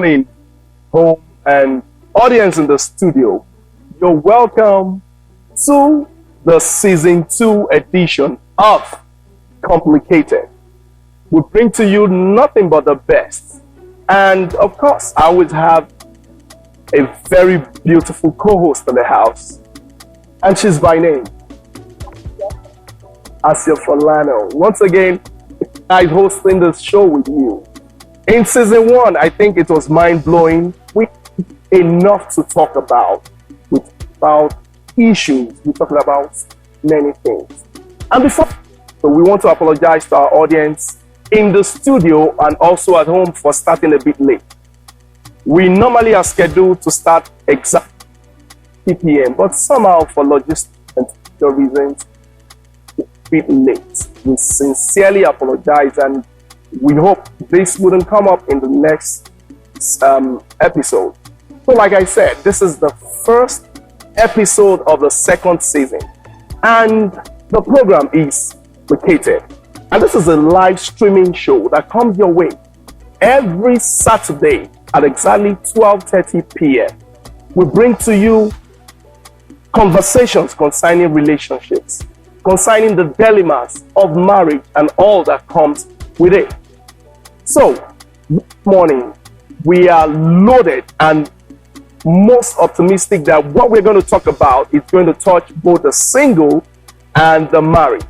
morning, home and audience in the studio. You're welcome to the season 2 edition of Complicated. We bring to you nothing but the best. And of course, I always have a very beautiful co-host in the house. And she's by name Asia Falano. Once again, I'm hosting this show with you. In season 1, I think it was mind-blowing. We enough to talk about. We talked about issues. We talked about many things. And before, so we want to apologize to our audience in the studio and also at home for starting a bit late. We normally are scheduled to start exactly 3 p.m., but somehow for logistical and technical reasons, it's a bit late. We sincerely apologize, and we hope this wouldn't come up in the next episode. So like I said, this is the first episode of the second season, and the program is Complicated. And this is a live streaming show that comes your way every Saturday at exactly 12:30 p.m. We bring to you conversations concerning relationships, concerning the dilemmas of marriage and all that comes with it. So, this morning, we are loaded and most optimistic that what we're going to talk about is going to touch both the single and the married.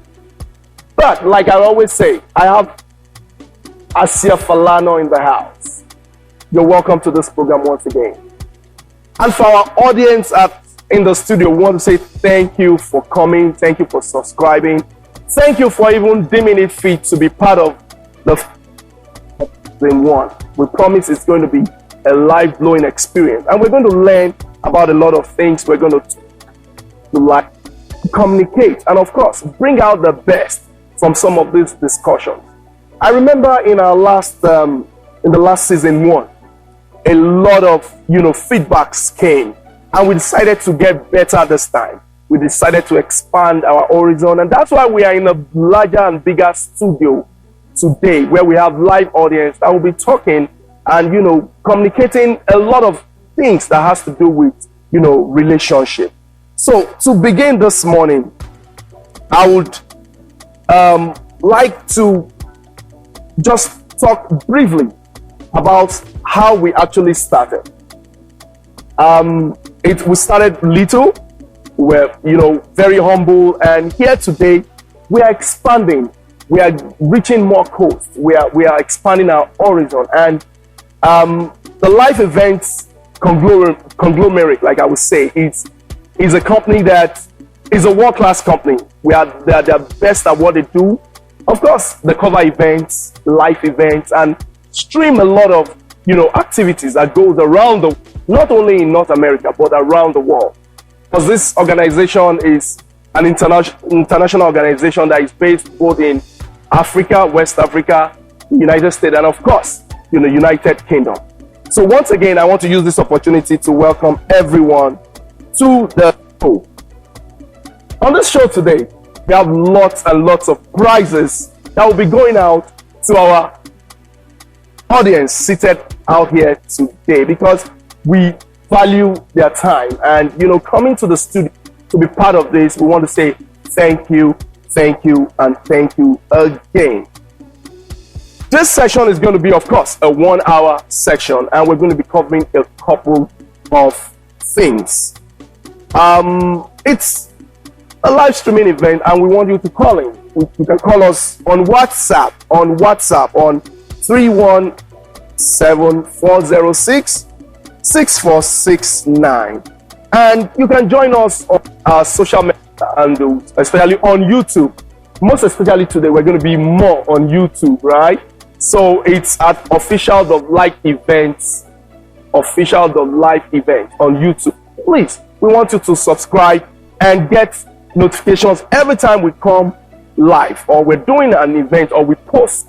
But, like I always say, I have Asia Falano in the house. You're welcome to this program once again. And for our audience in the studio, we want to say thank you for coming, thank you for subscribing, thank you for even deeming it fit to be part of the season 1. We promise it's going to be a life-blowing experience, and we're going to learn about a lot of things. We're going to communicate and, of course, bring out the best from some of these discussions. I remember in our in the last season 1, a lot of feedbacks came, and we decided to get better this time. We decided to expand our horizon, and that's why we are in a larger and bigger studio today, where we have live audience that will be talking and communicating a lot of things that has to do with relationship. So to begin this morning, I would like to just talk briefly about how we actually started. We started little. We're very humble, and here today we are expanding. We are reaching more coast. We are expanding our horizon, and the Life Events conglomerate, like I would say, is a company that is a world-class company. They are the best at what they do. Of course, they cover events, life events, and stream a lot of activities that goes around not only in North America but around the world. Because this organization is an international organization that is based both in Africa, West Africa, United States, and of course, United Kingdom. So once again, I want to use this opportunity to welcome everyone to the show. On this show today, we have lots and lots of prizes that will be going out to our audience seated out here today, because we value their time, and coming to the studio to be part of this, we want to say thank you, and thank you again. This session is going to be, of course, a 1-hour section, and we're going to be covering a couple of things. It's a live streaming event, and we want you to call in. You can call us on WhatsApp on 317-406-6469, and you can join us on our social media handles, especially on YouTube. Most especially today, we're going to be more on YouTube, right? So it's at Official The Live Events on YouTube. Please, we want you to subscribe and get notifications every time we come live, or we're doing an event, or we post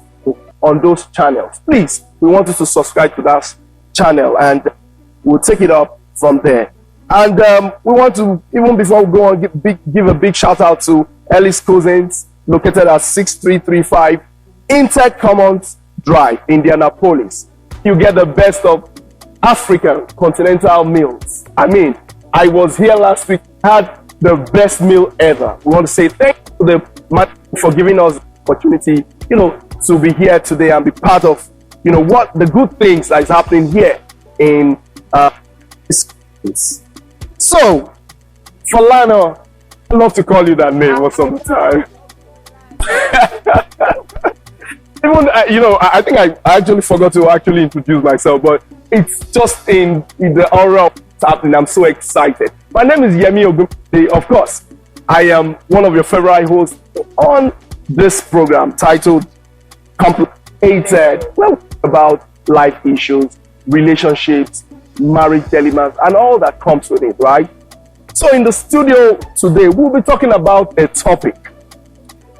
on those channels. Please, we want you to subscribe to that channel, and we'll take it up from there. And we want to, even before we go on, give a big shout out to Ellis Cousins, located at 6335 Intech Commons Drive, Indianapolis. You get the best of African continental meals. I mean, I was here last week, had the best meal ever. We want to say thank you to the man for giving us the opportunity, to be here today and be part of, what the good things that is happening here in this place. So, Falana, I love to call you that name most of the time. Even, I think I actually forgot to actually introduce myself, but it's just in the aura of what's happening. I'm so excited. My name is Yemi Ogunde. Of course, I am one of your favorite hosts on this program titled Complicated, well, about life issues, relationships, marriage dilemmas, and all that comes with it, right? So in the studio today, we'll be talking about a topic.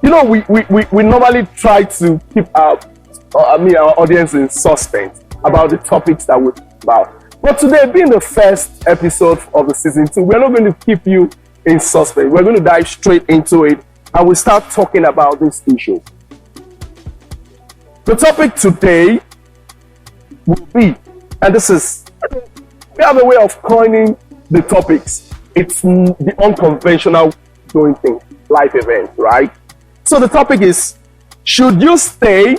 We normally try to keep our audience in suspense about the topics that we're talking about. But today, being the first episode of the season 2, we're not going to keep you in suspense. We're going to dive straight into it and we'll start talking about this issue. The topic today will be, and we have a way of coining the topics. It's the unconventional doing things, life events, right? So the topic is, should you stay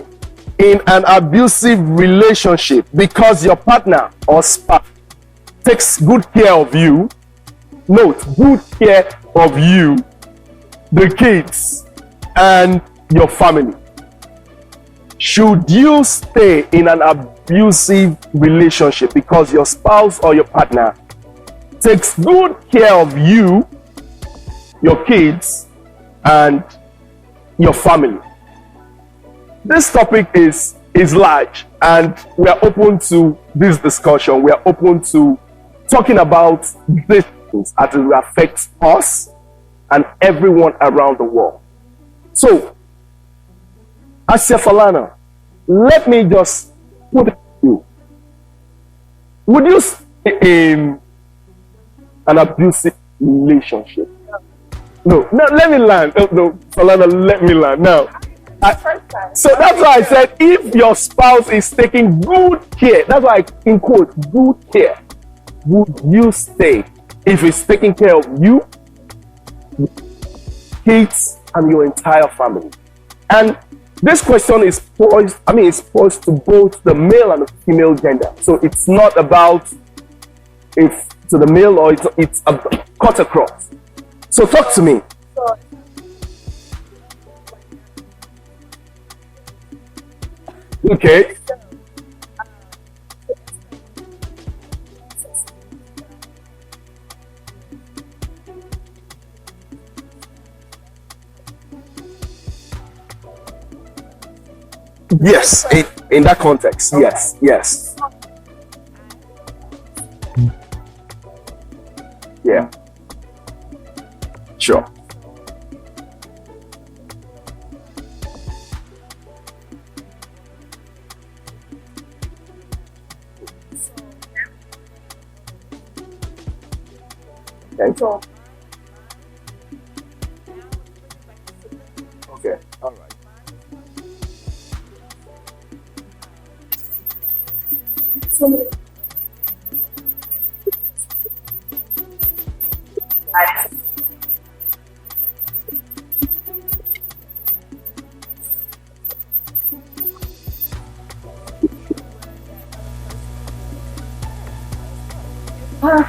in an abusive relationship because your partner or spouse takes good care of you? Note, good care of you, the kids, and your family. Should you stay in an abusive relationship because your spouse or your partner takes good care of you, your kids, and your family? This topic is large, and we are open to this discussion. We are open to talking about these things as it will affect us and everyone around the world. So, Asia Falana, let me just put it to you. Would you stay in an abusive relationship? No, let me land. No, Falana, let me land. Now, so that's why I said, if your spouse is taking good care, that's why I in quote, good care, would you stay? If it's taking care of you, kids, and your entire family. And this question is posed to both the male and the female gender. So it's not about if to the male or it's cut across. So talk to me. Okay. Yes, in that context, yes. Yeah. Sure. Okay. Okay. All right. So I'm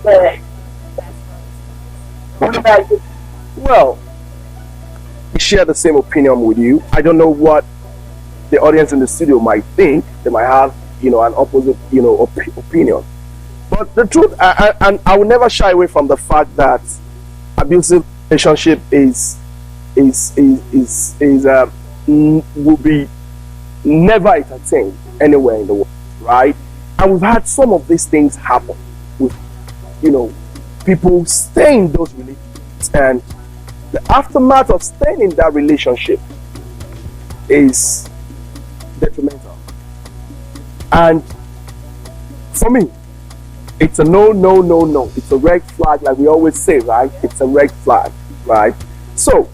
very Well, I share the same opinion with you. I don't know what the audience in the studio might think. They might have, an opposite, opinion. But the truth, and I will never shy away from the fact that abusive relationship will be never entertained anywhere in the world, right? And we've had some of these things happen with, people staying in those relationships, and the aftermath of staying in that relationship is detrimental. And for me, It's a no, no, no, no. It's a red flag, like we always say, right? It's a red flag, right? So,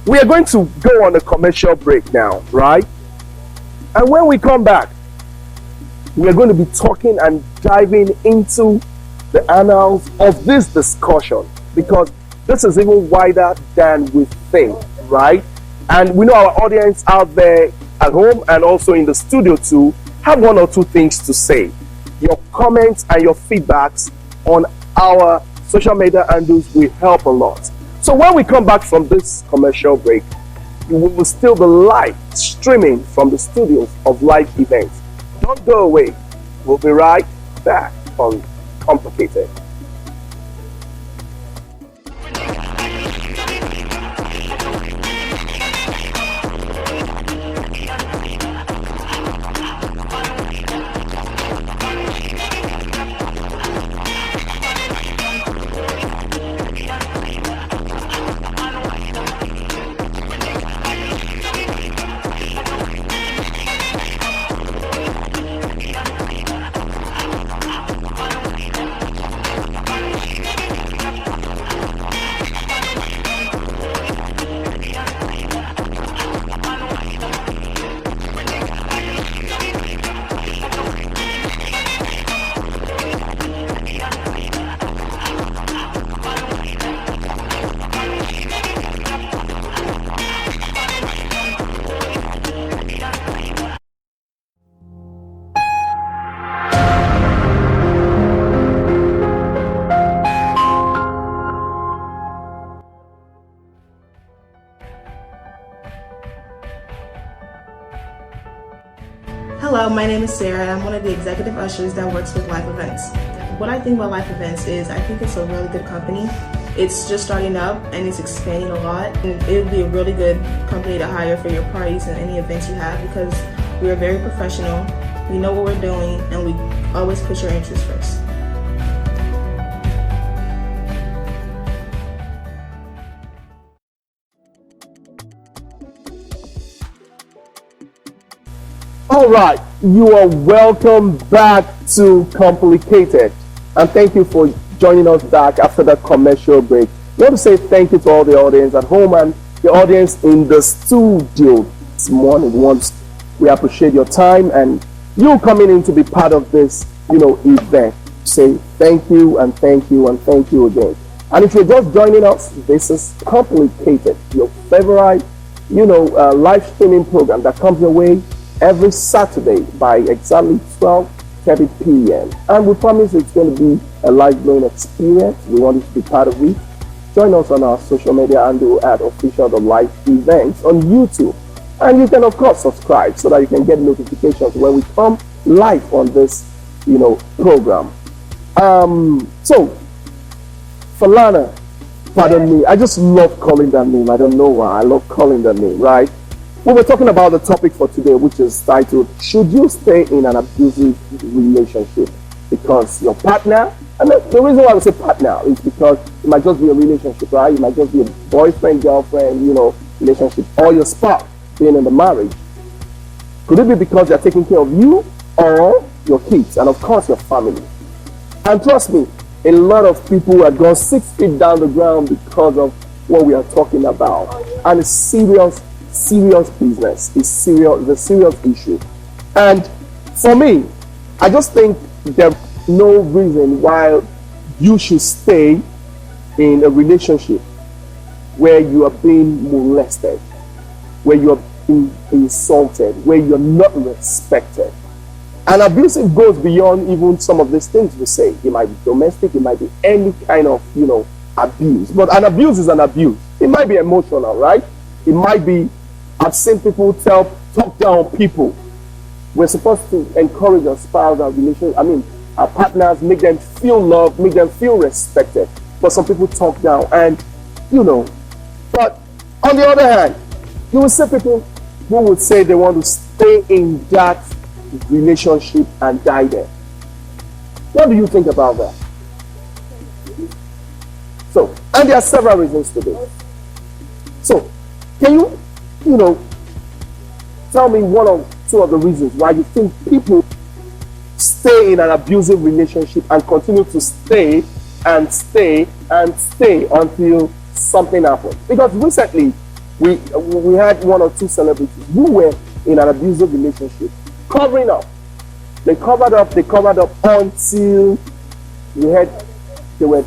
we are going to go on a commercial break now, right? And when we come back, we are going to be talking and diving into the annals of this discussion, because this is even wider than we think, right? And we know our audience out there at home and also in the studio too have one or two things to say. Your comments and your feedbacks on our social media handles will help a lot. So when we come back from this commercial break, we will still be live streaming from the studios of Live Events. Don't go away. We'll be right back on Complicated. Hello, my name is Sarah. I'm one of the executive ushers that works with Live Events. What I think about Live Events is I think it's a really good company. It's just starting up and it's expanding a lot. And it would be a really good company to hire for your parties and any events you have, because we are very professional, we know what we're doing, and we always put your interests first. All right, you are welcome back to Complicated, and thank you for joining us back after that commercial break. I want to say thank you to all the audience at home and the audience in the studio this morning. Once we appreciate your time and you coming in to be part of this, event. Say thank you and thank you and thank you again. And if you're just joining us, this is Complicated, your favorite, live streaming program that comes your way every Saturday by exactly 12:30 p.m. And we promise it's going to be a life-blowing experience. We want you to be part of it. Join us on our social media handle at Official The Live Events on YouTube. And you can, of course, subscribe so that you can get notifications when we come live on this, program. So, Falana, pardon me, I just love calling that name. I don't know why. I love calling that name, right? We were talking about the topic for today, which is titled, Should You Stay in an Abusive Relationship? Because your partner, and the reason why I say partner is because it might just be a relationship, right? It might just be a boyfriend, girlfriend, relationship, or your spouse being in the marriage. Could it be because they're taking care of you or your kids, and of course your family? And trust me, a lot of people have gone 6 feet down the ground because of what we are talking about. And it's serious business. It's serious issue. And for me, I just think there's no reason why you should stay in a relationship where you are being molested, where you are being insulted, where you're not respected. And abusive goes beyond even some of these things we say. It might be domestic, it might be any kind of, abuse. But an abuse is an abuse. It might be emotional, right? It might be, I've seen people talk down on people. We're supposed to encourage our spouse, our partners, make them feel loved, make them feel respected. But some people talk down and, but on the other hand, you will see people who would say they want to stay in that relationship and die there. What do you think about that? So, and there are several reasons to this. So, can you, tell me one or two of the reasons why you think people stay in an abusive relationship and continue to stay and stay and stay until something happens. Because recently, we had one or two celebrities who were in an abusive relationship, covering up. They covered up until we had they were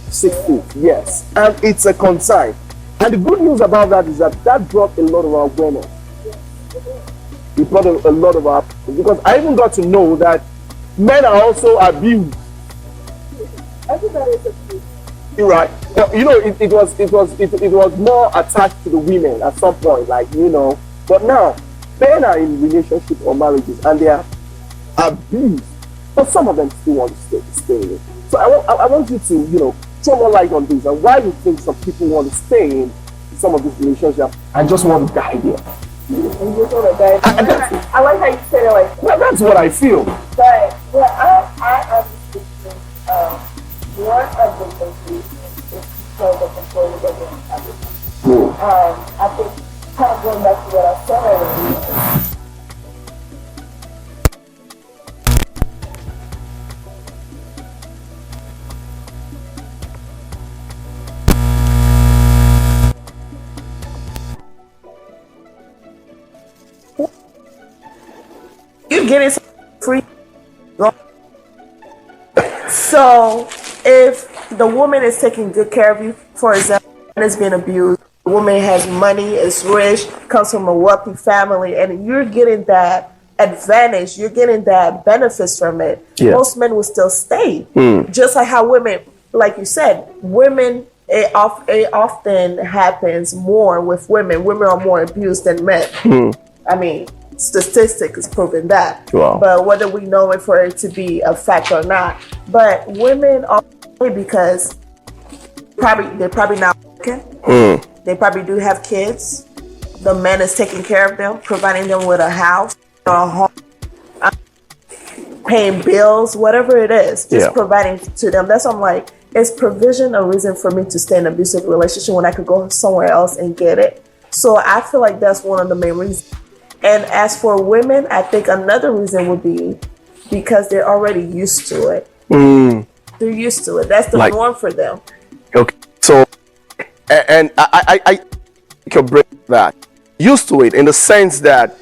60. Yes, and it's a concern. And the good news about that is that brought a lot of awareness. It brought a lot of our, because I even got to know that men are also abused. Everybody is abused. You're right. You know, it was more attached to the women at some point, like, you know. But now, men are in relationships or marriages and they are abused. But some of them still want to stay in it. So I want you to, you know, throw more light on this and why you think some people want to stay in some of these relationships. I just want to guide you. I like how you said it like that. That's what I feel. But what I understand, one of the things is because of control doesn't happen. I think kind of going back to what I said earlier. You get it free. So if the woman is taking good care of you, for example, and is being abused, the woman has money, is rich, comes from a wealthy family, and you're getting that advantage, you're getting that benefits from it, most men will still stay. Just like how women, like you said, women, it often happens more with women. Women are more abused than men. I mean, statistic is proving that. Wow. But whether we know it for it to be a fact or not, but women are because they're probably not working. They probably do have kids. The man is taking care of them, providing them with a house, a home, paying bills, whatever it is, just providing to them. That's why I'm like, is provision a reason for me to stay in an abusive relationship when I could go somewhere else and get it? So I feel like that's one of the main reasons. And as for women, I think another reason would be because they're already used to it. They're used to it. That's the norm for them. Okay. So, and I can break that. Used to it in the sense that,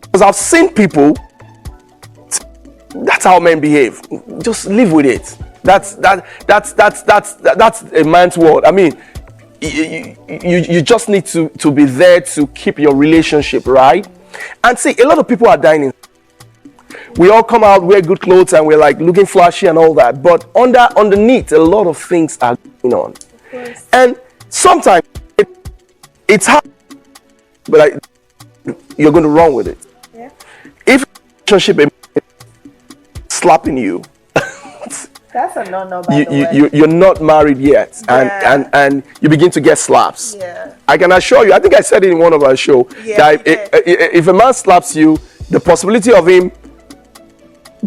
because I've seen people, that's how men behave. Just live with it. That's a man's world. I mean, you just need to be there to keep your relationship right. And see, a lot of people are dying. We all come out, wear good clothes, and we're like looking flashy and all that. But underneath, a lot of things are going on. And sometimes it's hard, but you're going to run with it. Yeah. If relationship is slapping you, that's a no-no, by the way. You're not married yet, and you begin to get slaps. Yeah. I can assure you, I think I said it in one of our show, that if a man slaps you, the possibility of him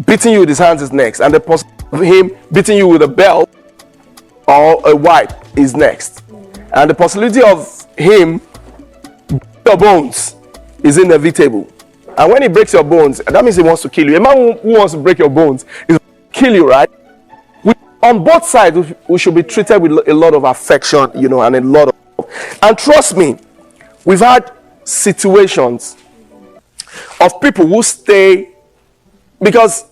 beating you with his hands is next, and the possibility of him beating you with a belt or a wipe is next. And the possibility of him breaking your bones is inevitable. And when he breaks your bones, that means he wants to kill you. A man who wants to break your bones is going to kill you, right? On both sides, we should be treated with a lot of affection, you know, and a lot of. And trust me, we've had situations of people who stay, because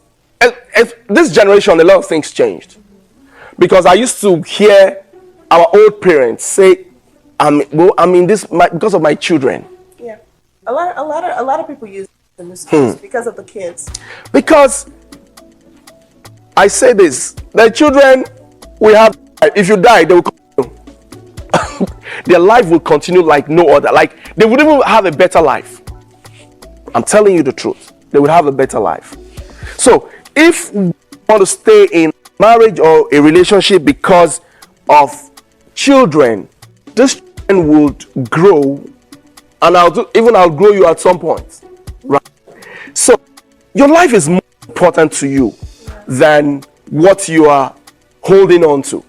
this generation, a lot of things changed. Because I used to hear our old parents say, "I'm in this because of my children." Yeah, a lot of people use the excuse because of the kids. Because I say this, the children will have, if you die, they will continue. Their life will continue like no other. Like, they would even have a better life. I'm telling you the truth. They would have a better life. So, if you want to stay in marriage or a relationship because of children, this children would grow, and I'll grow you at some point. Right? So, your life is more important to you than what you are holding on to,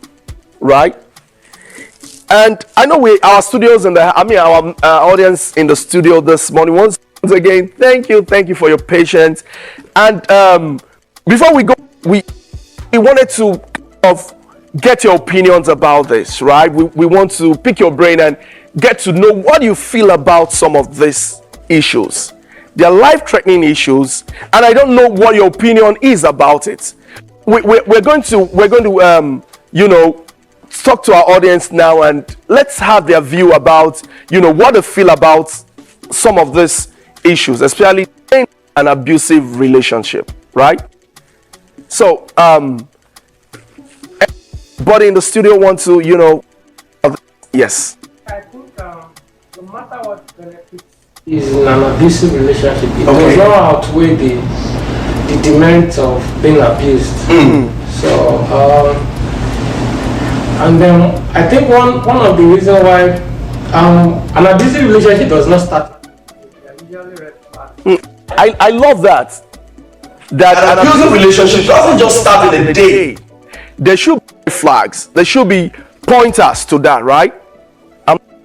right? And I know our studios and our audience in the studio this morning, once Once again, thank you for your patience. And before we go, we wanted to kind of get your opinions about this, right? We want to pick your brain and get to know what you feel about some of these issues. They are life-threatening issues, and I don't know what your opinion is about it. We're going to talk to our audience now, and let's have their view about what they feel about some of these issues, especially in an abusive relationship, right? So, but in the studio want to, yes. I think no matter what benefits is in an abusive relationship, it does not outweigh the demerits of being abused. So, and then I think one of the reasons why an abusive relationship does not start. I love that. That An abusive relationship doesn't just start in a day. There should be flags. There should be pointers to that, right?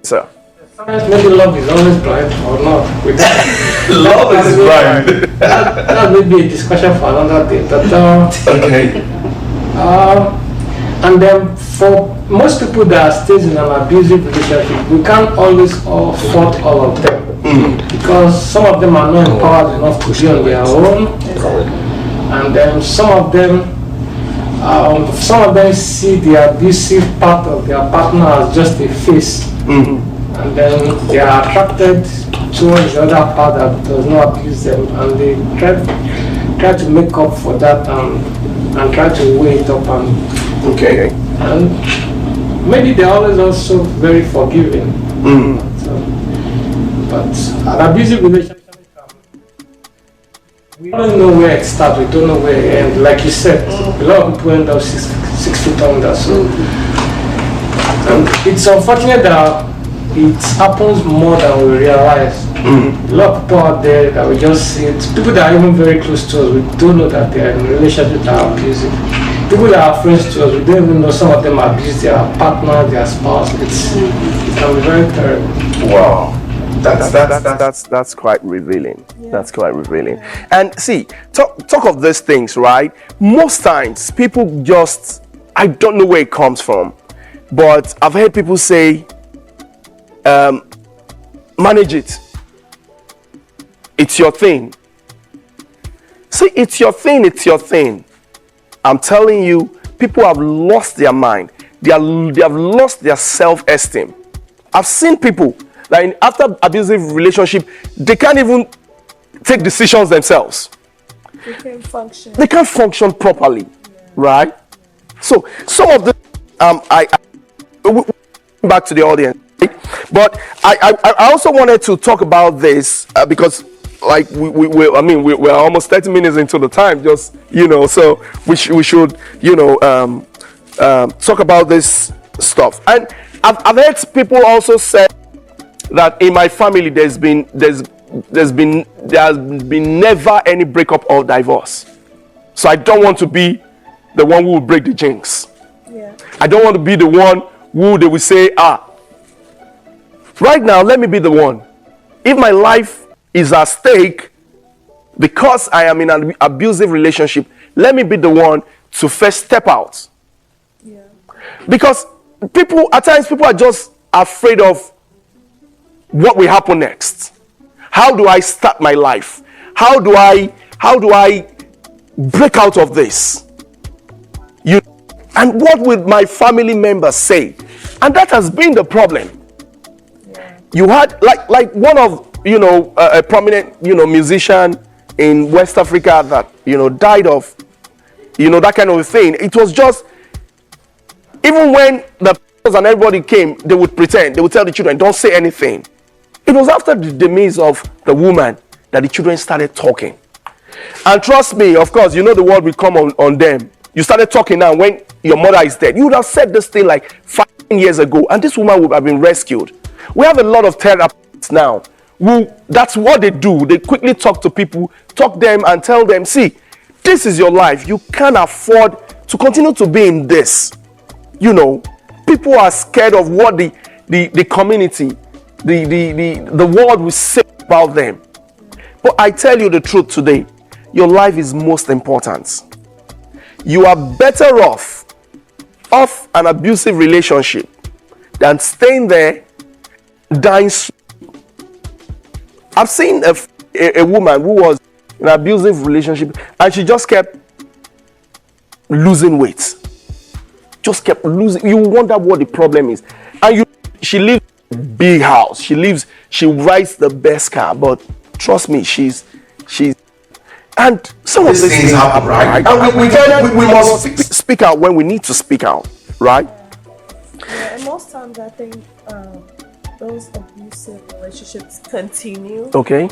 Sir. Sometimes maybe love is always blind or not. Love is blind. That may be a discussion for another day. But, Okay. and then for most people that stays in an abusive relationship, we can't always fault all of them. Because some of them are not empowered enough to be on their own. And then some of them see the abusive part of their partner as just a face. And then they are attracted towards the other part that does not abuse them, and they try to make up for that and try to weigh it up, and maybe they're always also very forgiving. But an abusive relationship, we don't know where it starts, we don't know where it ends. Like you said, a lot of people end up 6 feet under. So, and it's unfortunate that it happens more than we realize. A lot of people out there that we just see it, people that are even very close to us, we don't know that they're in relationships that are abusive. People that are friends to us, we don't even know some of them abuse their partner, their spouse. It can be very terrible. Wow. That's quite revealing. That's quite revealing. And see, talk of these things, right? Most times people just, I don't know where it comes from, but I've heard people say, manage it. It's your thing. See, it's your thing. I'm telling you, people have lost their mind. They have lost their self-esteem. I've seen people that after abusive relationship, they can't even take decisions themselves. They can't function properly, right? So some of the back to the audience, right? But I also wanted to talk about this because like we're almost 30 minutes into the time, just so we should talk about this stuff. And I've heard people also say that in my family there's been never any breakup or divorce. So I don't want to be the one who will break the jinx. I don't want to be the one who they will say, right now let me be the one. If my life is at stake because I am in an abusive relationship, let me be the one to first step out. Because at times people are just afraid of what will happen next. How do I start my life? How do I break out of this? And what will my family members say? And that has been the problem. You had like one of a prominent musician in West Africa that died of that kind of thing. It was just, even when the pastors and everybody came, they would pretend, they would tell the children, don't say anything. It was after the demise of the woman that the children started talking. And trust me, of course, the word will come on them. You started talking now when your mother is dead. You would have said this thing like 5 years ago, and this woman would have been rescued. We have a lot of therapists now who, that's what they do. They quickly talk to people, talk them and tell them, see, this is your life. You can't afford to continue to be in this. People are scared of what the community, the world will say about them. But I tell you the truth today, your life is most important. You are better off an abusive relationship than staying there, dying. I've seen a woman who was in an abusive relationship and she just kept losing weight. Just kept losing. You wonder what the problem is. And she lives in a big house. She rides the best car. But trust me, she's and some of these things happen, right? And we must speak out when we need to speak out, right? Yeah, and most times I think those abusive relationships continue. Okay.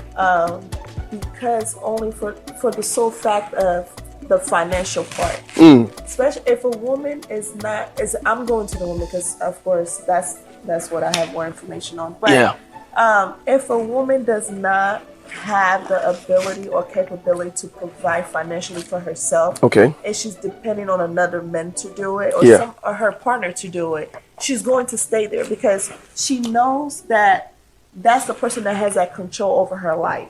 Because only for the sole fact of the financial part. Especially if a woman I'm going to the woman because of course that's what I have more information on. But yeah. If a woman does not have the ability or capability to provide financially for herself, okay, and she's depending on another man to do it or her partner to do it, she's going to stay there because she knows that that's the person that has that control over her life.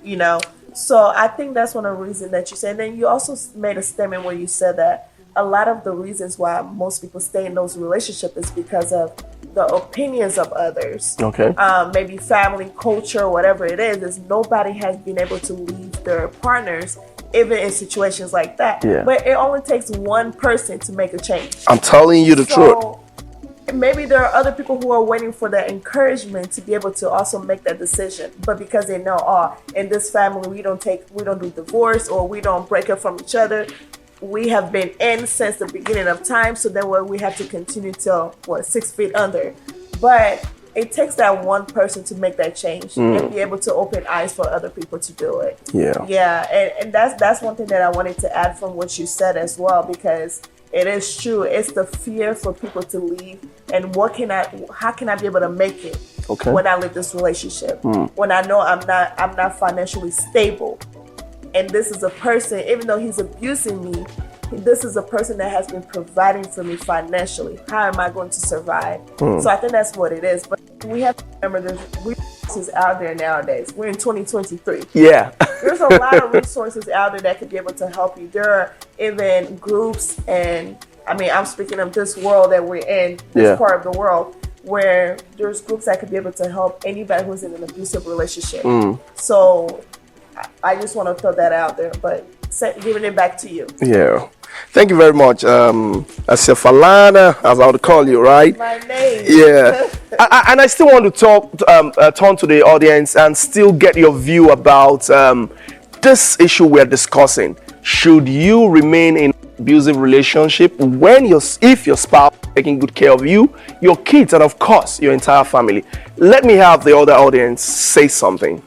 You know, so I think that's one of the reasons that you said. And then you also made a statement where you said that a lot of the reasons why most people stay in those relationships is because of the opinions of others. Okay. Maybe family, culture, whatever it is nobody has been able to leave their partners, even in situations like that. Yeah. But it only takes one person to make a change. I'm telling you the truth. Maybe there are other people who are waiting for that encouragement to be able to also make that decision. But because they know, in this family, we don't do divorce or we don't break up from each other. We have been in since the beginning of time, so then we have to continue till 6 feet under. But it takes that one person to make that change and be able to open eyes for other people to do it. Yeah, and that's one thing that I wanted to add from what you said as well, because it is true. It's the fear for people to leave, and how can I be able to make it when I leave this relationship? When I know I'm not financially stable. And this is a person, even though he's abusing me, this is a person that has been providing for me financially. How am I going to survive? So I think that's what it is. But we have to remember there's resources out there nowadays. We're in 2023. Yeah. There's a lot of resources out there that could be able to help you. There are even groups, and I mean, I'm speaking of this world that we're in, this part of the world, where there's groups that could be able to help anybody who's in an abusive relationship. So I just want to throw that out there, but giving it back to you. Yeah. Thank you very much. Falana, as I would call you, right? My name. Yeah. And I still want to turn to the audience and still get your view about this issue we're discussing. Should you remain in an abusive relationship if your spouse is taking good care of you, your kids, and of course, your entire family? Let me have the other audience say something.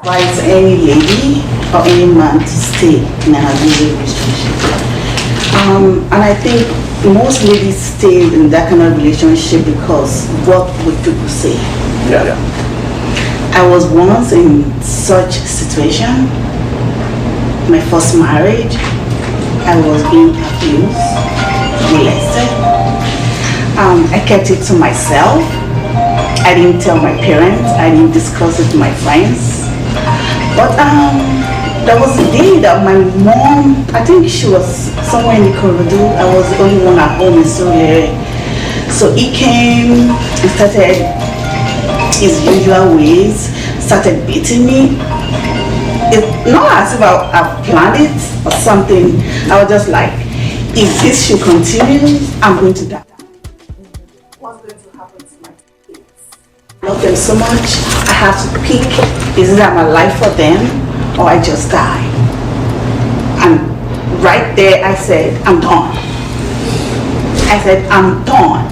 Advise any lady or any man to stay in an abusive relationship. And I think most ladies stay in that kind of relationship because what would people say? Yeah. I was once in such a situation. My first marriage, I was being abused, molested. I kept it to myself. I didn't tell my parents. I didn't discuss it with my friends. But there was a day that my mom, I think she was somewhere in the corridor. I was the only one at home in Surrey. So he came and started his usual ways, started beating me. It's not as if I planned it or something. I was just like, if this should continue, I'm going to die. What's going to happen to my kids? I love them so much. I have to pick, is it my life for them or I just die? And right there I said, I'm done. I said, I'm done.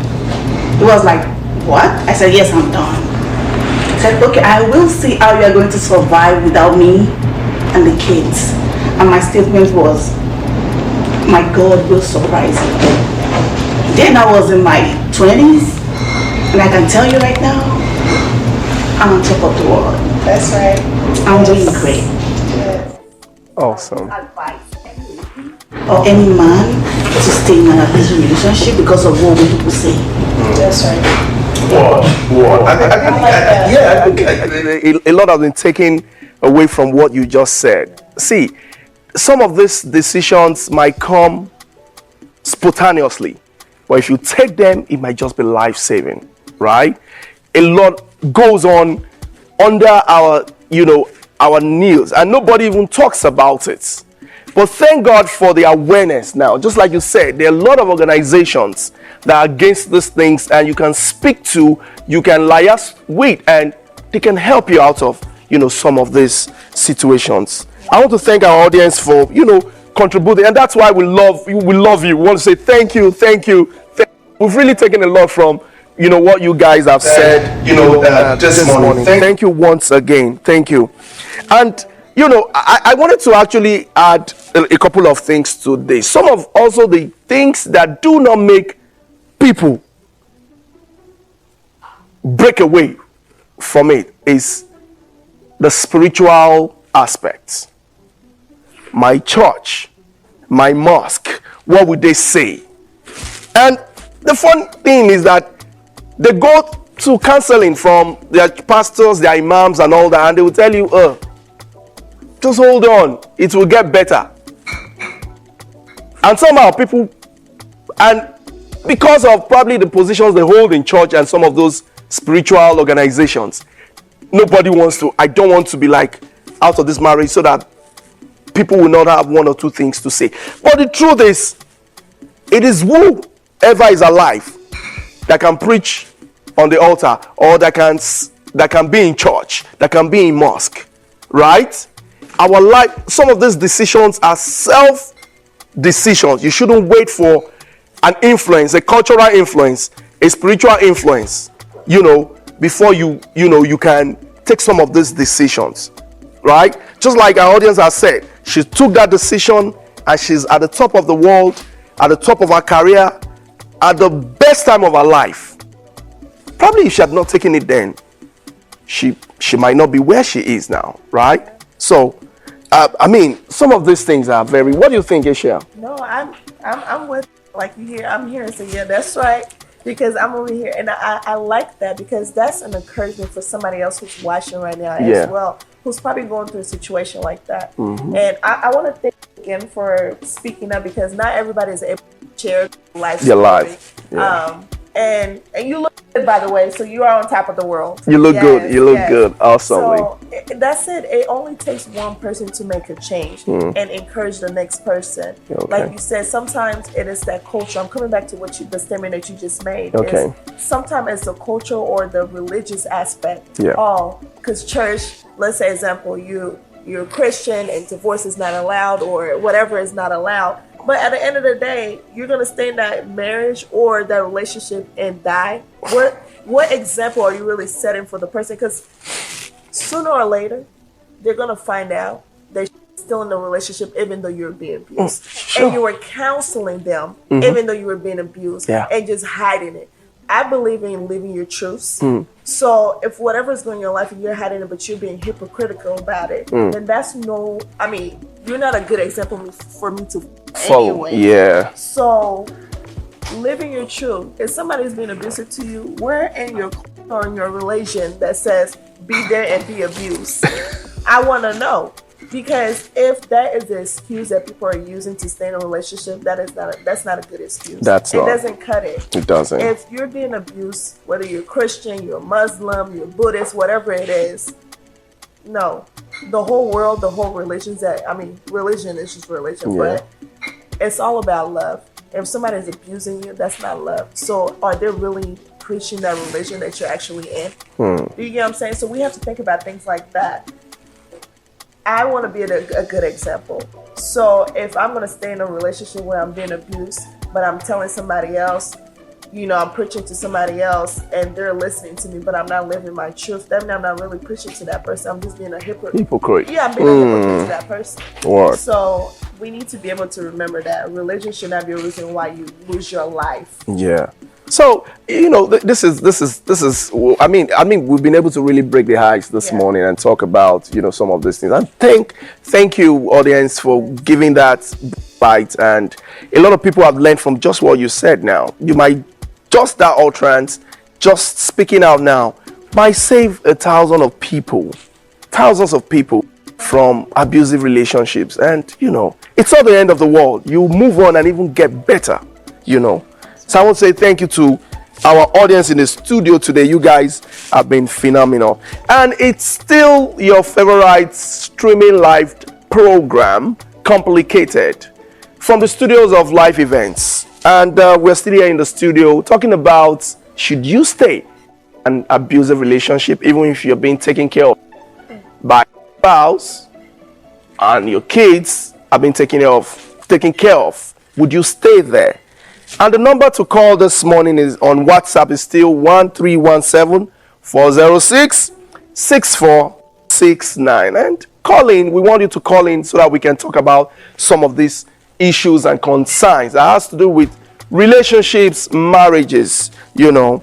It was like, what? I said, yes, I'm done. I said, okay, I will see how you are going to survive without me and the kids. And my statement was, my God will surprise you. Then I was in my 20s, and I can tell you right now, I'm on top of the world. That's right. I'm doing great. Awesome. Advice. or any man to stay in an abusive relationship because of what people say. That's right. What? I think A lot has been taken away from what you just said. See, some of these decisions might come spontaneously, but if you take them, it might just be life-saving, right? A lot goes on under our, our nails, and nobody even talks about it. But thank God for the awareness now. Just like you said, there are a lot of organizations that are against these things, and you can speak to, you can liaise with, and they can help you out of, some of these situations. I want to thank our audience for, contributing, and that's why we love you. We want to say thank you. We've really taken a lot from, what you guys have said, this morning. Thank you once again. Thank you. And I wanted to actually add a couple of things to this. Some of also the things that do not make people break away from it is the spiritual aspects. My church, my mosque, what would they say? And the fun thing is that they go to counseling from their pastors, their imams and all that, and they will tell you, just hold on, it will get better. And somehow people, and because of probably the positions they hold in church and some of those spiritual organizations, I don't want to be like out of this marriage so that people will not have one or two things to say. But the truth is, it is whoever is alive that can preach on the altar, or that can be in church, that can be in mosque, right? Our life, some of these decisions are self decisions. You shouldn't wait for an influence, a cultural influence, a spiritual influence, before you can take some of these decisions, right? Just like our audience has said, she took that decision and she's at the top of the world, at the top of her career, at the best time of her life. Probably if she had not taken it then, she might not be where she is now, right? So, some of these things are very. What do you think, Asia? No, I'm with, like you hear. I'm hearing say, yeah, that's right, because I'm over here, and I like that, because that's an encouragement for somebody else who's watching right now as well, who's probably going through a situation like that. Mm-hmm. And I want to thank you again for speaking up, because not everybody is able to share life story. Your life. Yeah. And you look good, by the way, so you are on top of the world. You look good. You look good. Awesomely. So that's it. It only takes one person to make a change and encourage the next person. Okay. Like you said, sometimes it is that culture. I'm coming back to the statement that you just made. Okay. Sometimes it's the culture or the religious aspect. Yeah. Because church, let's say example, you're Christian and divorce is not allowed, or whatever is not allowed. But at the end of the day, you're gonna stay in that marriage or that relationship and die. What example are you really setting for the person? Because sooner or later, they're gonna find out they're still in the relationship even though you're being abused. Sure. And you were counseling them even though you were being abused and just hiding it. I believe in living your truths. So if whatever is going on in your life and you're hiding it, but you're being hypocritical about it, then that's you're not a good example for me to follow. Anyway. Yeah. So living your truth. If somebody's being abusive to you, where in your or in your relation that says be there and be abused? I want to know. Because if that is the excuse that people are using to stay in a relationship, that's not a good excuse. It doesn't cut it. It doesn't. If you're being abused, whether you're Christian, you're Muslim, you're Buddhist, whatever it is, no. The whole world, the whole religion is just religion, but it's all about love. If somebody is abusing you, that's not love. So are they really preaching that religion that you're actually in? Do you get what I'm saying? So we have to think about things like that. I want to be a good example. So if I'm going to stay in a relationship where I'm being abused, but I'm telling somebody else, I'm preaching to somebody else and they're listening to me, but I'm not living my truth, that means I'm not really preaching to that person. I'm just being a hypocrite. Yeah, I'm being a hypocrite to that person. What? So we need to be able to remember that religion should not be a reason why you lose your life. Yeah. So, this is. I mean, we've been able to really break the ice this morning and talk about, some of these things. And thank you, audience, for giving that bite. And a lot of people have learned from just what you said. Now, you might just that utterance, just speaking out now, might save thousands of people from abusive relationships. And it's not the end of the world. You move on and even get better. So I want to say thank you to our audience in the studio today. You guys have been phenomenal. And it's still your favorite streaming live program, Complicated, from the studios of Life Events. And we're still here in the studio talking about, should you stay in an abusive relationship even if you're being taken care of by your spouse and your kids are being taken care of? Would you stay there? And the number to call this morning is on WhatsApp is still 1317-406-6469. And call in. We want you to call in so that we can talk about some of these issues and concerns that has to do with relationships, marriages, And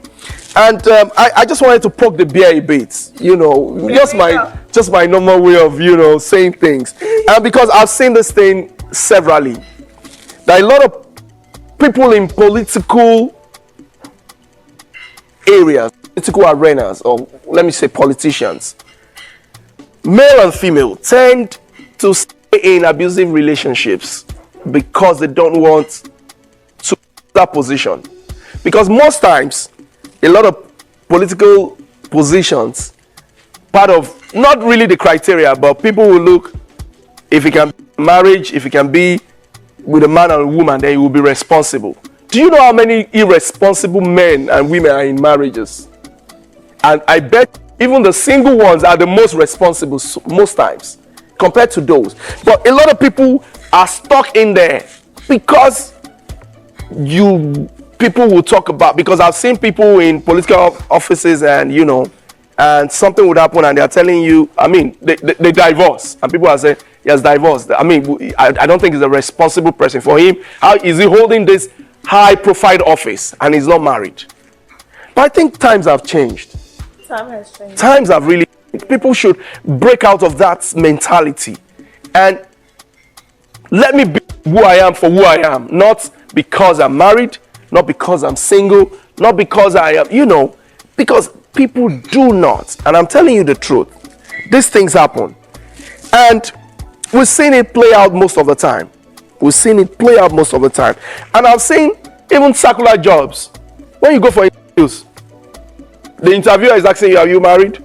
I just wanted to poke the bear a bit, just my normal way of, saying things. And because I've seen this thing severally, there are a lot of people in political areas, political arenas, or let me say politicians, male and female, tend to stay in abusive relationships because they don't want to that position. Because most times, a lot of political positions, part of not really the criteria, but people will look, if it can be marriage, if it can be with a man and a woman, then you will be responsible. Do you know how many irresponsible men and women are in marriages? And I bet even the single ones are the most responsible most times compared to those. But a lot of people are stuck in there because people will talk about, because I've seen people in political offices and and something would happen and they're telling you, they divorce and people are saying, he has divorced. I don't think he's a responsible person. For him, how is he holding this high profile office and he's not married? But I think times have changed. Time has changed. Times have really changed. People should break out of that mentality and let me be who I am for who I am. Not because I'm married, not because I'm single, not because I am, because people do not. And I'm telling you the truth. These things happen. And we've seen it play out most of the time. And I've seen even circular jobs. When you go for interviews, the interviewer is asking you, are you married?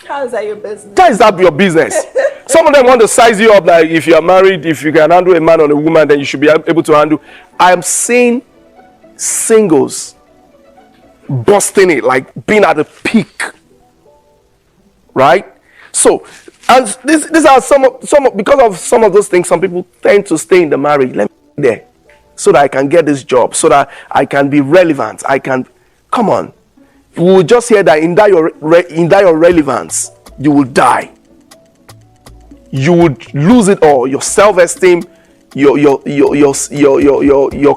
How is that your business? How is that your business? Some of them want to size you up like if you are married, if you can handle a man or a woman, then you should be able to handle. I am seeing singles busting it, like being at the peak. Right? So, and these are some of because of some of those things, some people tend to stay in the marriage. Let me be there so that I can get this job, so that I can be relevant. Come on. You will just hear that in that your relevance, you will die. You would lose it all. Your self-esteem, your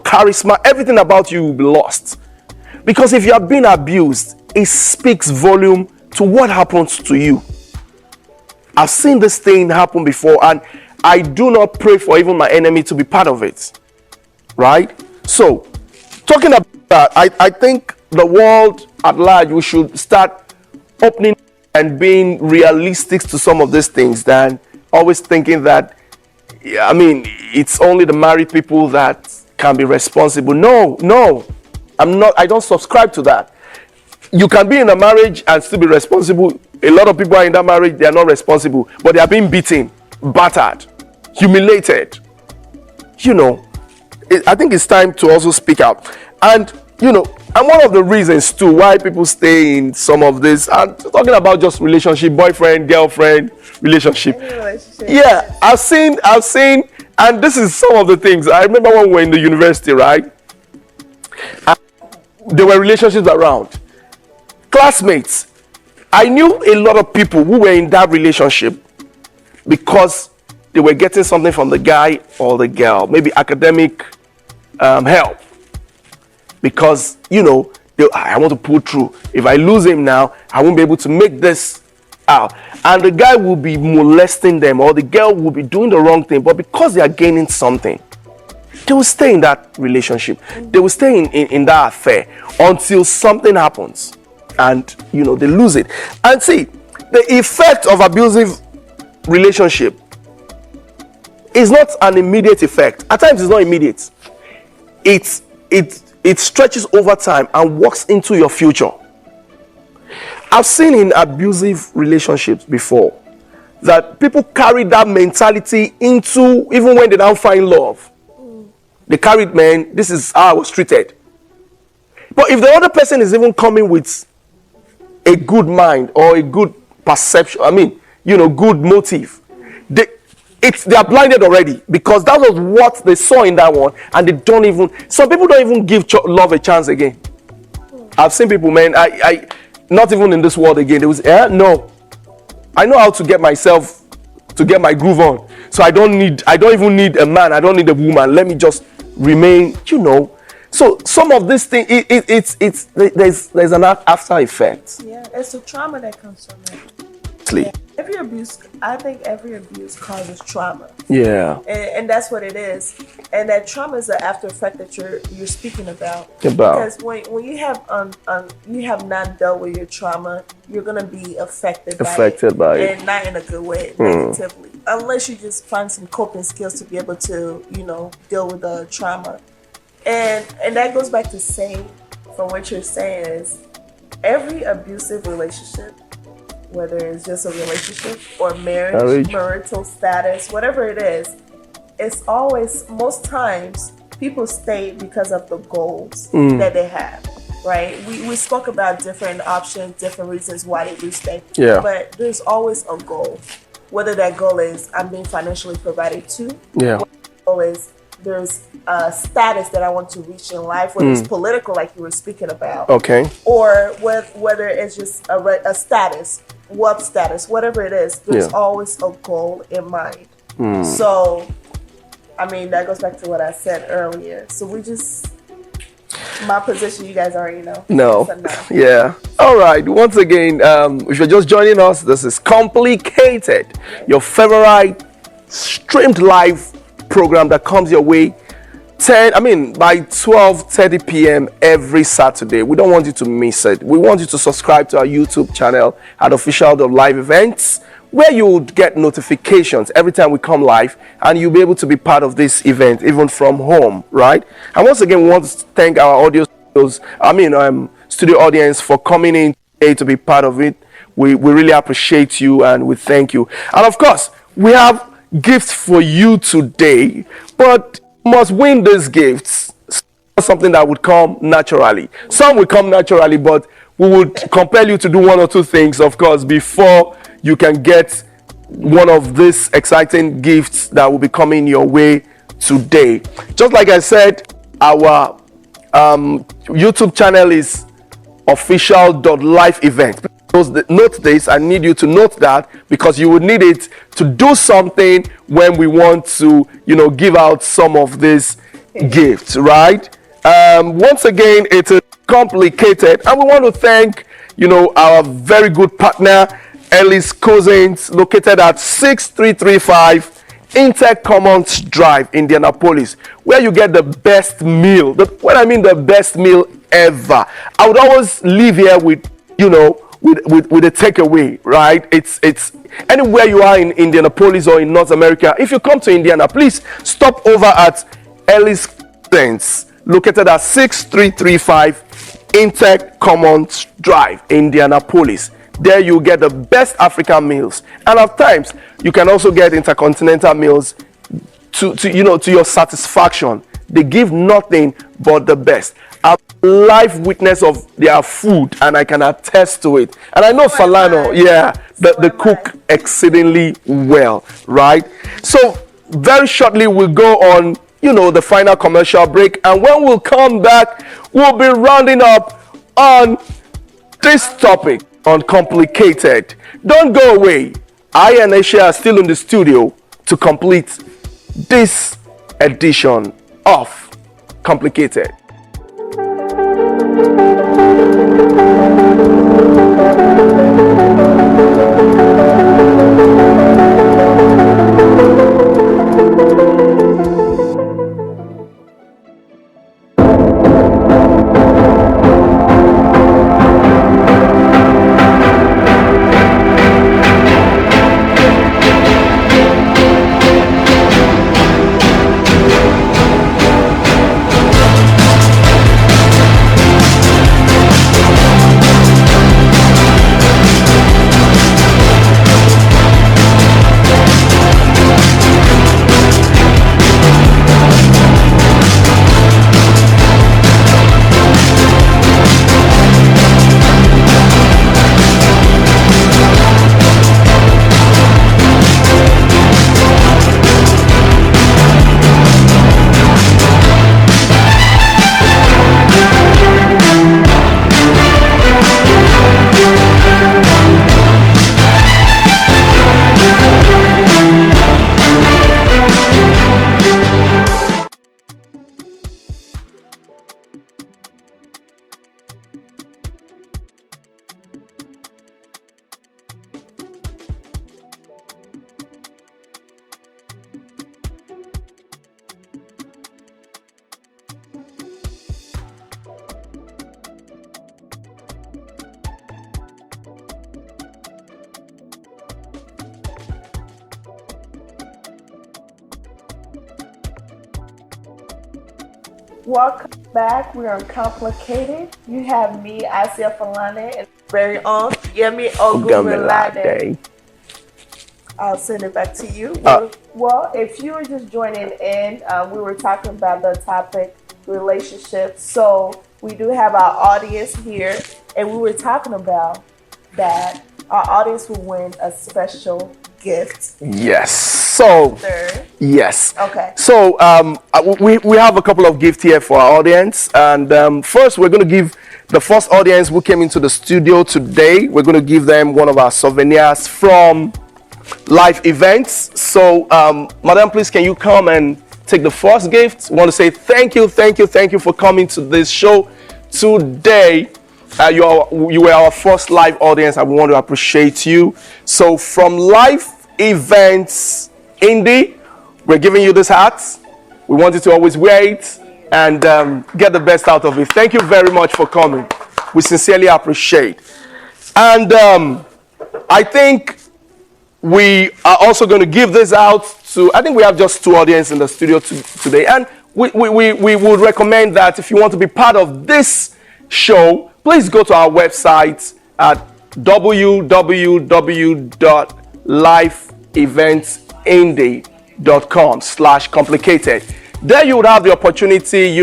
charisma, everything about you will be lost. Because if you are being abused, it speaks volume to what happens to you. I've seen this thing happen before, and I do not pray for even my enemy to be part of it. Right? So, talking about that, I think the world at large, we should start opening and being realistic to some of these things than always thinking that, it's only the married people that can be responsible. No, I don't subscribe to that. You can be in a marriage and still be responsible. A lot of people are in that marriage, they are not responsible, but they are being beaten, battered, humiliated. I think it's time to also speak out. And one of the reasons too why people stay in some of this, and talking about just relationship, boyfriend, girlfriend, relationship. Yeah, I've seen, and this is some of the things. I remember when we were in the university, right? And there were relationships around. Classmates. I knew a lot of people who were in that relationship because they were getting something from the guy or the girl, maybe academic help. because, you know, I want to pull through. If I lose him now, I won't be able to make this out. And the guy will be molesting them, or the girl will be doing the wrong thing, but because they are gaining something, they will stay in that relationship. They will stay in that affair until something happens and, you know, they lose it. And see, the effect of abusive relationship is not an immediate effect. At times it's not immediate. It stretches over time and walks into your future. I've seen in abusive relationships before that people carry that mentality into even when they don't find love. They carry it, man, this is how I was treated. But if the other person is even coming with a good mind or a good perception, I mean, you know, good motive, they are blinded already, because that was what they saw in that one, and they don't even, some people don't even give love a chance again. I've seen people, man, I not even in this world again, they was, no, I know how to get myself, to get my groove on, so I don't even need a man, I don't need a woman, let me just remain, you know. So some of this thing, there's an after effect. Yeah, it's the trauma that comes from it. Yeah. Every abuse, I think every abuse causes trauma. Yeah. And that's what it is. And that trauma is the after effect that you're speaking about. Because when you have not dealt with your trauma, you're gonna be affected by it. And not in a good way, negatively. Unless you just find some coping skills to be able to, you know, deal with the trauma. And that goes back to saying, from what you're saying, is every abusive relationship, whether it's just a relationship or marriage, marital status, whatever it is, it's always, most times, people stay because of the goals that they have, right? We spoke about different options, different reasons why they do stay. Yeah. But there's always a goal. Whether that goal is I'm being financially provided to, yeah. Whether that goal is there's a status that I want to reach in life, whether it's political, like you were speaking about, okay, or whether it's just a status, wealth status, whatever it is, there's always a goal in mind. So, I mean, that goes back to what I said earlier. So we just, my position, you guys already know. No. Yeah. All right. Once again, if you're just joining us, this is Complicated, your favorite streamed live program that comes your way by 12:30 p.m. every Saturday. We don't want you to miss it. We want you to subscribe to our YouTube channel at Official Live Events, where you would get notifications every time we come live, and you'll be able to be part of this event even from home, right? And once again, we want to thank our studio audience for coming in today to be part of it. We really appreciate you, and we thank you. And of course, we have gifts for you today, but you must win these gifts. Something that would come naturally. Some will come naturally, but we would compel you to do one or two things, of course, before you can get one of these exciting gifts that will be coming your way today. Just like I said, our YouTube channel is Official.live event. Note this, I need you to note that, because you would need it to do something when we want to, give out some of these gifts, right? Once again, it is Complicated, and we want to thank, our very good partner, Ellis Cousins, located at 6335 Intech Commons Drive, Indianapolis, where you get the best meal. When I mean the best meal ever, I would always leave here with, with a takeaway, right? It's anywhere you are in Indianapolis or in North America. If you come to Indiana, please stop over at Ellis Cousins, located at 6335 Intech Commons Drive, Indianapolis. There you get the best African meals, and at times you can also get intercontinental meals to your satisfaction. They give nothing but the best. I'm a live witness of their food, and I can attest to it. And I know Falano, they cook exceedingly well, right? So very shortly we'll go on, the final commercial break, and when we'll come back, we'll be rounding up on this topic on Complicated. Don't go away. I and Aisha are still in the studio to complete this edition of Complicated. Welcome back. We're uncomplicated. You have me, Asia Falane, and very own Yemi Ogumilade. I'll send it back to you. Well, if you were just joining in, we were talking about the topic relationships. So we do have our audience here, and we were talking about that our audience will win a special gift. Yes. So, yes. Okay. So, we have a couple of gifts here for our audience. And first, we're going to give the first audience who came into the studio today, we're going to give them one of our souvenirs from live events. So, Madam, please, can you come and take the first gift? I want to say thank you for coming to this show today. You were our first live audience. I want to appreciate you. So from Live Events Indie, we're giving you this hat. We want you to always wear it and get the best out of it. Thank you very much for coming. We sincerely appreciate. And I think we are also going to give this out to, I think we have just two audiences in the studio today. And we would recommend that if you want to be part of this show, please go to our website at www.liveeventsindie.com/complicated. There you would have the opportunity,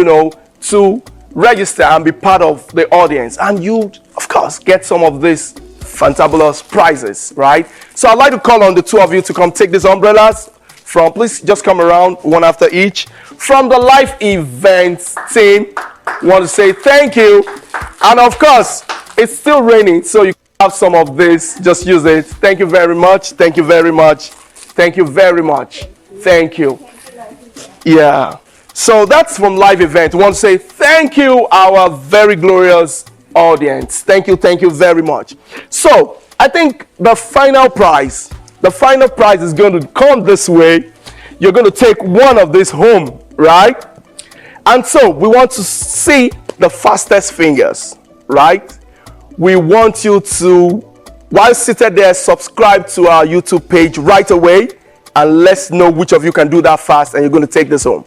to register and be part of the audience. And you, of course, get some of these fantabulous prizes, right? So I'd like to call on the two of you to come take these umbrellas from, please just come around one after each. From the Live Events team, we want to say thank you. And of course, it's still raining, so you can have some of this. Just use it. Thank you very much. Thank you very much. Thank you very much. Thank you. Yeah. So that's from Live Event. We want to say thank you, our very glorious audience. Thank you very much. So I think the final prize is going to come this way. You're going to take one of these home, right? And so we want to see the fastest fingers, right? We want you to, while seated there, subscribe to our YouTube page right away, and let's know which of you can do that fast, and you're going to take this home.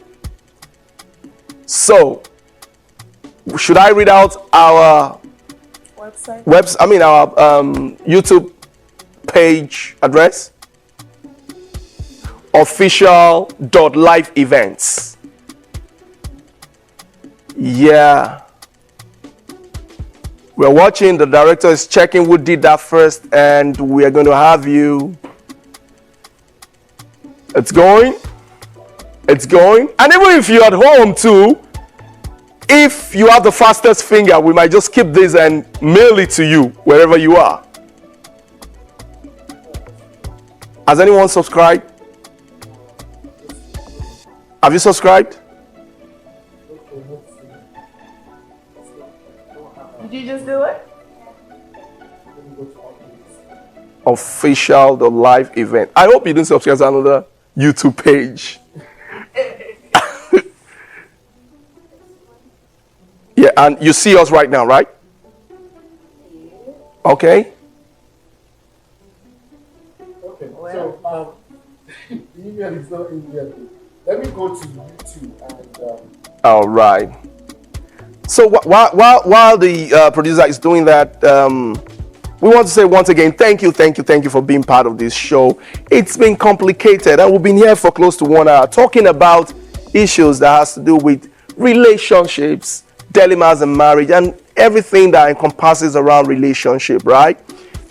So, should I read out our our YouTube page address? Official.liveevents. Yeah. We're watching. The director is checking who did that first, and we are going to have you. It's going. It's going. And even if you're at home too, if you have the fastest finger, we might just keep this and mail it to you wherever you are. Has anyone subscribed? Have you subscribed? Did you just do it? Official, the live event. I hope you didn't subscribe to another YouTube page. Yeah, and you see us right now, right? Okay. Okay, so the email is not in here. Let me go to YouTube and. All right. So while the producer is doing that, we want to say once again, thank you for being part of this show. It's been complicated, and we've been here for close to 1 hour talking about issues that has to do with relationships, dilemmas in marriage, and everything that encompasses around relationship, right?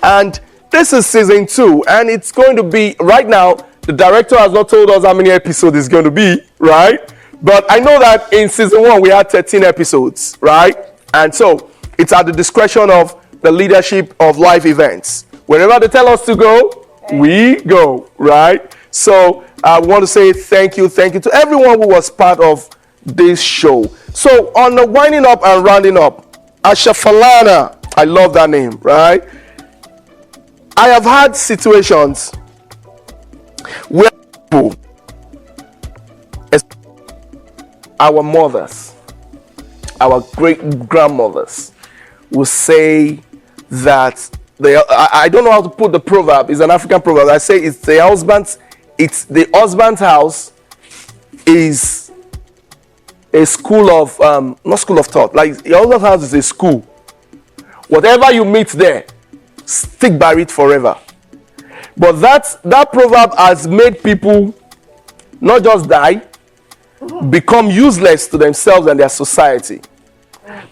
And this is season 2, and it's going to be, right now, the director has not told us how many episodes it's going to be, right? But I know that in season 1, we had 13 episodes, right? And so it's at the discretion of the leadership of live events. Wherever they tell us to go, we go, right? So I want to say thank you to everyone who was part of this show. So on the winding up and rounding up, Asha Falana, I love that name, right? I have had situations where people, our mothers, our great grandmothers, will say that I don't know how to put the proverb. It's an African proverb. I say it's the husband's house is a school of not school of thought. Like your husband's house is a school. Whatever you meet there, stick by it forever. But that proverb has made people not just die, become useless to themselves and their society.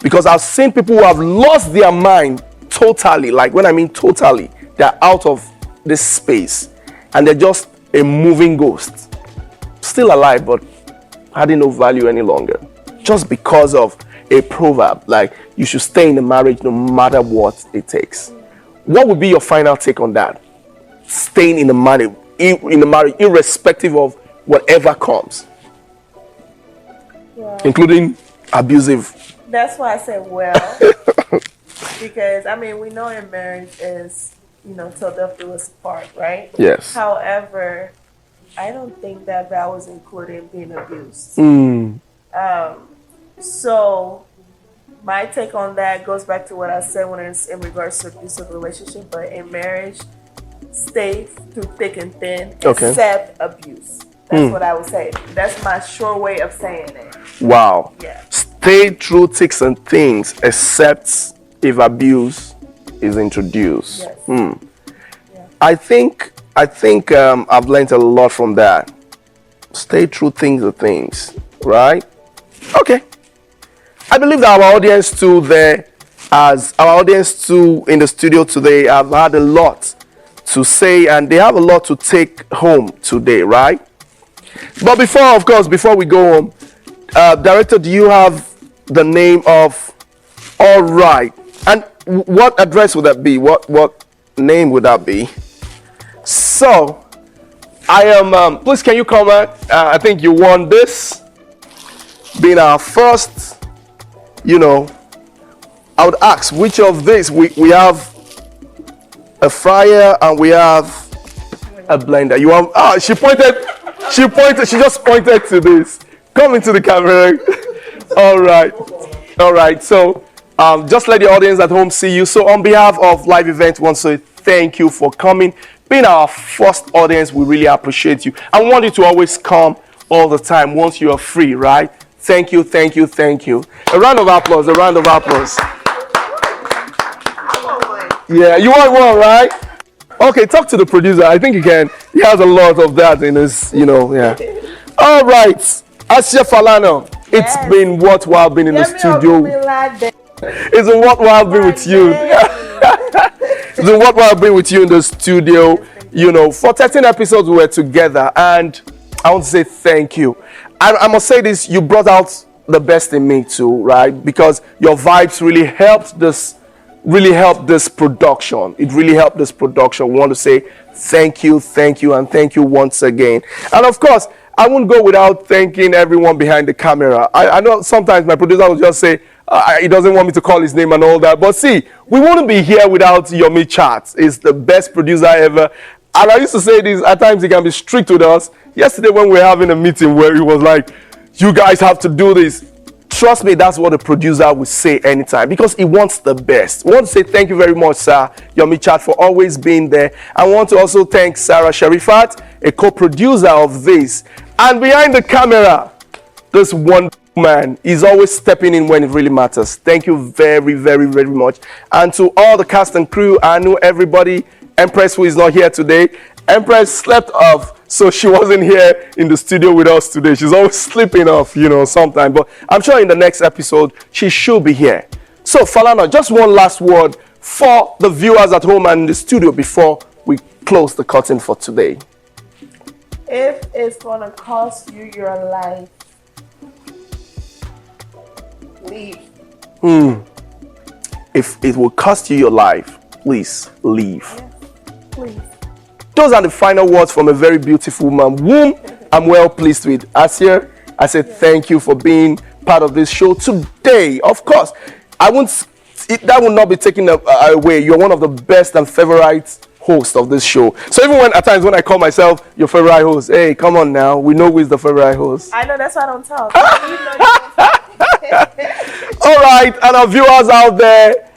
Because I've seen people who have lost their mind totally. Like when I mean totally, they're out of this space and they're just a moving ghost. Still alive, but having no value any longer. Just because of a proverb, like you should stay in the marriage no matter what it takes. What would be your final take on that? Staying in the marriage, irrespective of whatever comes, including abusive. That's why I said well, because I mean we know in marriage is till death do us part, right? Yes. However, I don't think that vow is included in being abused. So my take on that goes back to what I said when it's in regards to abusive relationship, but in marriage, stay through thick and thin, accept abuse. That's what I would say. That's my short way of saying it. Wow. Yeah. Stay through thick and things, except if abuse is introduced. Yes. Yeah. I think I've learned a lot from that. Stay through things, right? Okay. I believe that our audience too in the studio today have had a lot to say and they have a lot to take home today, right? But before we go home, Director, do you have the name of All Right? And what address would that be? What name would that be? So, I am, please can you comment? I think you won this. Being our first, I would ask which of these we have a fryer and we have a blender. You have she just pointed to this. Come into the camera. All right. So just let the audience at home see you. So on behalf of Live Event, I want to say thank you for coming. Being our first audience, we really appreciate you. I want you to always come all the time once you are free, right? Thank you. A round of applause. Yeah, you want one, right? Okay, talk to the producer. I think he has a lot of that in his, yeah. All right, Asha Falana, it's been worthwhile being in the studio. It's been worthwhile being with you. It's been worthwhile being with you in the studio. For 13 episodes we were together, and I want to say thank you. I must say this, you brought out the best in me too, right? Because your vibes really helped this production. It really helped this production. We want to say thank you, and thank you once again. And of course, I won't go without thanking everyone behind the camera. I know sometimes my producer will just say, He doesn't want me to call his name and all that. But see, we wouldn't be here without Yomi Chat. He's the best producer ever. And I used to say this, at times he can be strict with us. Yesterday when we were having a meeting where he was like, you guys have to do this. Trust me, that's what a producer will say anytime because he wants the best. I want to say thank you very much, sir, Yomi Chat, for always being there. I want to also thank Sarah Sharifat, a co-producer of this. And behind the camera, this one man is always stepping in when it really matters. Thank you very, very, very much. And to all the cast and crew, I know everybody, Empress, who is not here today. Empress slept off, so she wasn't here in the studio with us today. She's always sleeping off, sometimes. But I'm sure in the next episode, she should be here. So, Falana, just one last word for the viewers at home and in the studio before we close the curtain for today. If it's going to cost you your life, leave. If it will cost you your life, please leave. Yes, please. Those are the final words from a very beautiful woman, whom I'm well pleased with. Asir, I said thank you for being part of this show today. Of course, that will not be taken away. You're one of the best and favorite hosts of this show. So even at times when I call myself your favorite host, hey, come on now, we know who is the favorite host. I know, that's why I don't talk. All right, and our viewers out there,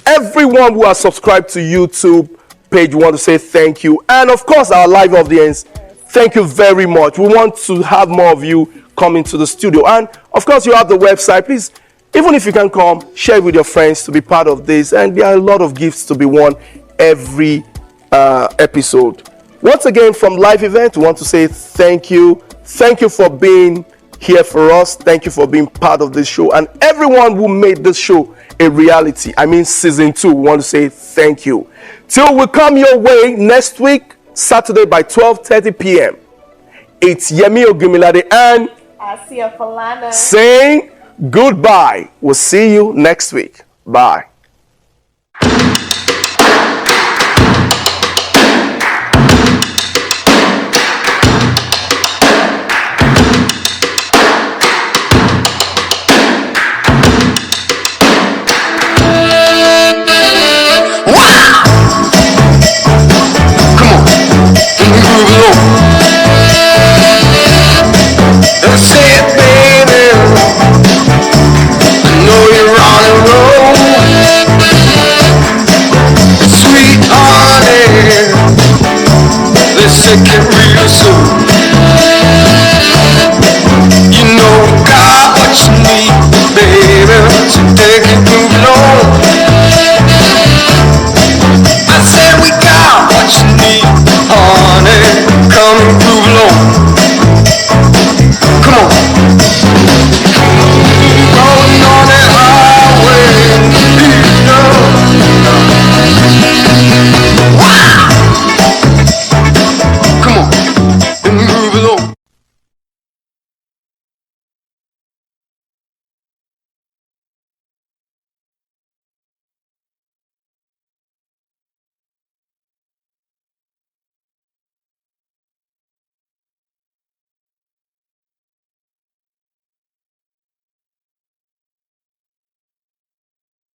everyone who has subscribed to YouTube page, we want to say thank you. And of course, our live audience, thank you very much. We want to have more of you come into the studio. And of course, you have the website. Please, even if you can come, share it with your friends to be part of this. And there are a lot of gifts to be won every episode. Once again, from Live Event, we want to say thank you. Thank you for being here for us. Thank you for being part of this show. And everyone who made this show a reality, I mean season 2, we want to say thank you. Till we come your way next week, Saturday by 12:30 p.m. It's Yemi Ogumilade and Asir Falana saying goodbye. We'll see you next week. Bye. Take it real soon.